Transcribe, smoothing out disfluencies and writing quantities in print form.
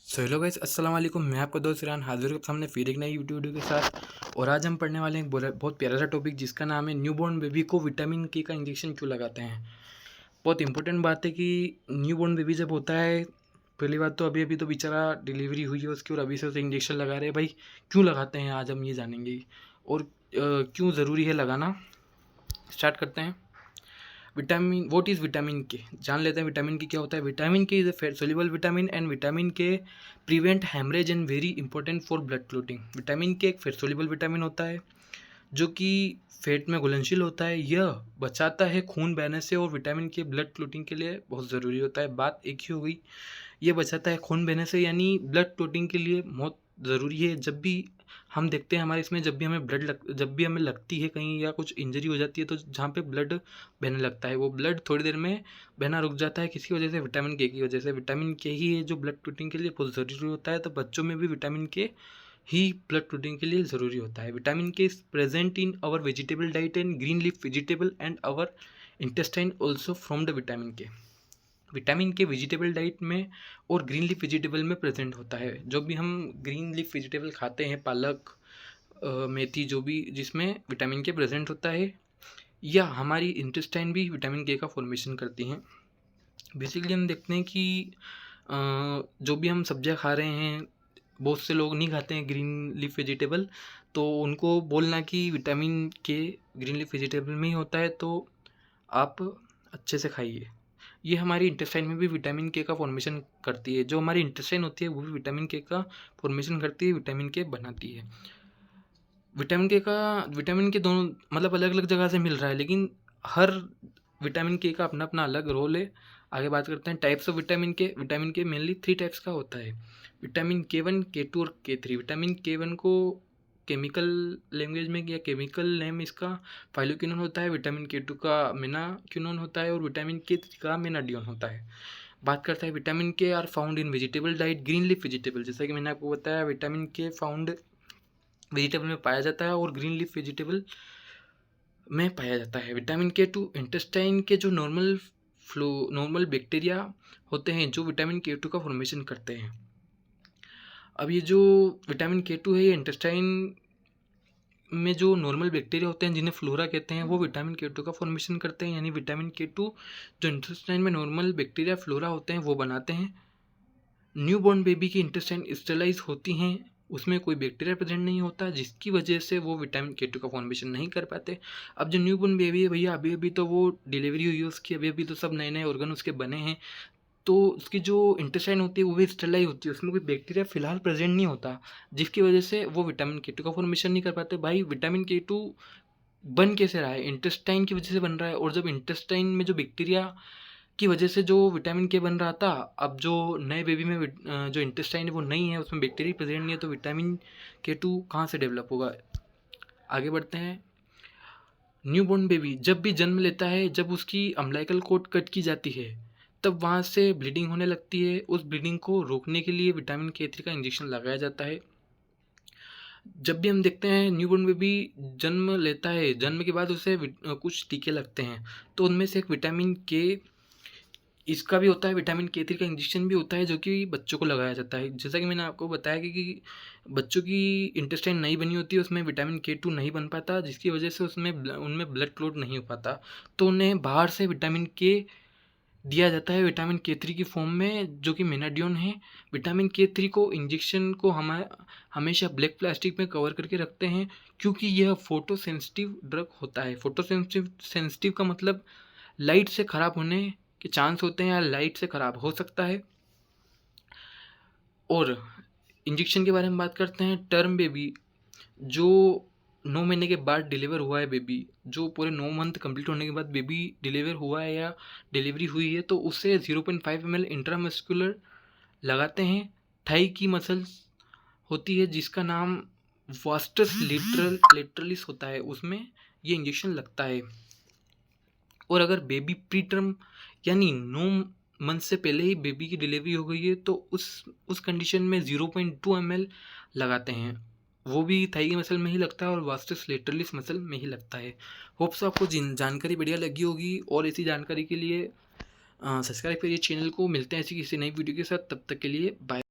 So hello guys, अस्सलाम वालेकुम। मैं आपका दोस्त ईरान हाजिर हूँ सामने फिर एक नई वीडियो के साथ। और आज हम पढ़ने वाले हैं एक बहुत प्यारा सा टॉपिक जिसका नाम है न्यूबॉर्न बेबी को विटामिन के का इंजेक्शन क्यों लगाते हैं। बहुत इंपॉर्टेंट बात है कि न्यूबॉर्न बेबी जब होता है, पहली बात तो अभी अभी तो बेचारा डिलीवरी हुई है उसकी और अभी से उसे इंजेक्शन लगा रहे हैं। भाई क्यों लगाते हैं आज हम ये जानेंगे, और क्यों ज़रूरी है लगाना। स्टार्ट करते हैं। विटामिन, व्हाट इज़ विटामिन के, जान लेते हैं विटामिन के क्या होता है। Vitamin K is a fat soluble vitamin and vitamin K prevent haemorrhage and very important for blood clotting. Vitamin K एक फैट सोल्यूबल विटामिन होता है जो कि फैट में घुलनशील होता है। यह बचाता है खून बहने से और विटामिन के ब्लड क्लोटिंग के लिए बहुत ज़रूरी होता है। बात एक ही हो गई, ये बचाता है खून बहने से, यानी ब्लड क्लोटिंग के लिए बहुत ज़रूरी है। जब भी हम देखते हैं हमारे इसमें, जब भी हमें लगती है कहीं या कुछ इंजरी हो जाती है तो जहाँ पे ब्लड बहने लगता है वो ब्लड थोड़ी देर में बहना रुक जाता है। किसकी वजह से? विटामिन के की वजह से। विटामिन के ही है जो ब्लड क्लोटिंग के लिए बहुत ज़रूरी होता है। तो बच्चों में भी विटामिन के ही ब्लड क्लोटिंग के लिए ज़रूरी होता है। Vitamin K is present in our vegetable diet and green leaf vegetable and our intestine also from the vitamin K. Vitamin K vegetable diet में और ग्रीन लीफ वेजिटेबल में प्रेजेंट होता है। जो भी हम ग्रीन लीफ वेजिटेबल खाते हैं, पालक, मेथी, जो भी जिसमें विटामिन के प्रेजेंट होता है, या हमारी इंटेस्टाइन भी विटामिन के का फॉर्मेशन करती हैं। बेसिकली हम देखते हैं कि जो भी हम सब्जियां खा रहे हैं, बहुत से लोग नहीं खाते हैं ग्रीन लीफ वेजिटेबल, तो उनको बोलना कि विटामिन के ग्रीन लीफ वेजिटेबल में ही होता है तो आप अच्छे से खाइए। ये हमारी इंटेस्टाइन में भी विटामिन के का फॉर्मेशन करती है। जो हमारी इंटेस्टाइन होती है वो भी विटामिन के का फॉर्मेशन करती है, विटामिन के बनाती है। विटामिन के दोनों मतलब अलग अलग जगह से मिल रहा है, लेकिन हर विटामिन के का अपना अपना अलग रोल है। आगे बात करते हैं types of vitamin K. Vitamin के मेनली 3 टाइप्स का होता है। विटामिन K1, K2 और K3। विटामिन K1 को केमिकल लैंग्वेज में या केमिकल नेम इसका फाइलोक्विनोन होता है। विटामिन K2 का मेनाक्विनोन होता है और विटामिन K3 का मेनाडियोन होता है। बात करता है vitamin K are found in vegetable diet, green leaf vegetable. जैसा कि मैंने आपको बताया, विटामिन के फाउंड वेजिटेबल में पाया जाता है और ग्रीन लीफ वेजिटेबल में पाया जाता है। विटामिन K2 इंटेस्टाइन के जो नॉर्मल बैक्टीरिया होते हैं जो विटामिन K2 का फॉर्मेशन करते हैं। अब ये जो विटामिन K2 है, ये इंटेस्टाइन में जो नॉर्मल बैक्टीरिया होते हैं जिन्हें फ्लोरा कहते हैं, वो विटामिन K2 का फॉर्मेशन करते हैं। यानी विटामिन K2 जो इंटेस्टाइन में नॉर्मल बैक्टीरिया फ्लोरा होते हैं वो बनाते हैं। न्यूबॉर्न बेबी की इंटेस्टाइन स्टेलाइज होती हैं, उसमें कोई बैक्टीरिया प्रेजेंट नहीं होता, जिसकी वजह से वो विटामिन K2 का फॉर्मेशन नहीं कर पाते। अब जो न्यूबॉर्न बेबी है भैया, अभी अभी तो वो डिलीवरी हुई है उसकी, अभी अभी तो सब नए नए ऑर्गन उसके बने हैं, तो उसकी जो इंटेस्टाइन होती है वो भी स्टेलाइज होती है, उसमें कोई बैक्टीरिया फिलहाल प्रेजेंट नहीं होता, जिसकी वजह से वो विटामिन K2 का फॉर्मेशन नहीं कर पाते। भाई विटामिन K2 बन कैसे रहा है? इंटेस्टाइन की वजह से बन रहा है। और जब इंटेस्टाइन में जो बैक्टीरिया की वजह से जो विटामिन के बन रहा था, अब जो नए बेबी में जो इंटेस्टाइन है वो नहीं है, उसमें बैक्टीरिया प्रेजेंट नहीं है, तो विटामिन K2 कहाँ से डेवलप होगा। आगे बढ़ते हैं। न्यूबॉर्न बेबी जब भी जन्म लेता है, जब उसकी अम्बिलिकल कॉर्ड कट की जाती है, तब वहाँ से ब्लीडिंग होने लगती है। उस ब्लीडिंग को रोकने के लिए विटामिन K3 का इंजेक्शन लगाया जाता है। जब भी हम देखते हैं न्यूबॉर्न बेबी जन्म लेता है, जन्म के बाद उसे कुछ टीके लगते हैं, तो उनमें से एक विटामिन के इसका भी होता है, विटामिन K3 का इंजेक्शन भी होता है जो कि बच्चों को लगाया जाता है। जैसा कि मैंने आपको बताया कि बच्चों की इंटेस्टाइन नहीं बनी होती है, उसमें विटामिन K2 नहीं बन पाता, जिसकी वजह से उनमें ब्लड क्लॉट नहीं हो पाता, तो उन्हें बाहर से विटामिन के दिया जाता है विटामिन K3 की फॉर्म में, जो कि मेनाडियोन है। विटामिन K3 को इंजेक्शन को हम हमेशा ब्लैक प्लास्टिक में कवर करके रखते हैं, क्योंकि यह फोटो सेंसिटिव ड्रग होता है। फोटो सेंसिटिव का मतलब लाइट से ख़राब होने के चांस होते हैं या लाइट से ख़राब हो सकता है। और इंजेक्शन के बारे में बात करते हैं। टर्म बेबी जो 9 महीने के बाद डिलीवर हुआ है, बेबी जो पूरे 9 मंथ कंप्लीट होने के बाद बेबी डिलीवर हुआ है या डिलीवरी हुई है, तो उसे 0.5 ml इंट्रामस्कुलर लगाते हैं। थाई की मसल्स होती है जिसका नाम वास्टस लेटरलिस होता है, उसमें ये इंजेक्शन लगता है। और अगर बेबी प्री टर्म यानी 9 मंथ से पहले ही बेबी की डिलीवरी हो गई है, तो उस कंडीशन में 0.2 ml लगाते हैं। वो भी थाई की मसल में ही लगता है और वास्टस लेटरलिस मसल में ही लगता है। होप्स आपको जानकारी बढ़िया लगी होगी, और इसी जानकारी के लिए सब्सक्राइब करिए चैनल को। मिलते हैं ऐसी किसी नई वीडियो के साथ, तब तक के लिए बाय।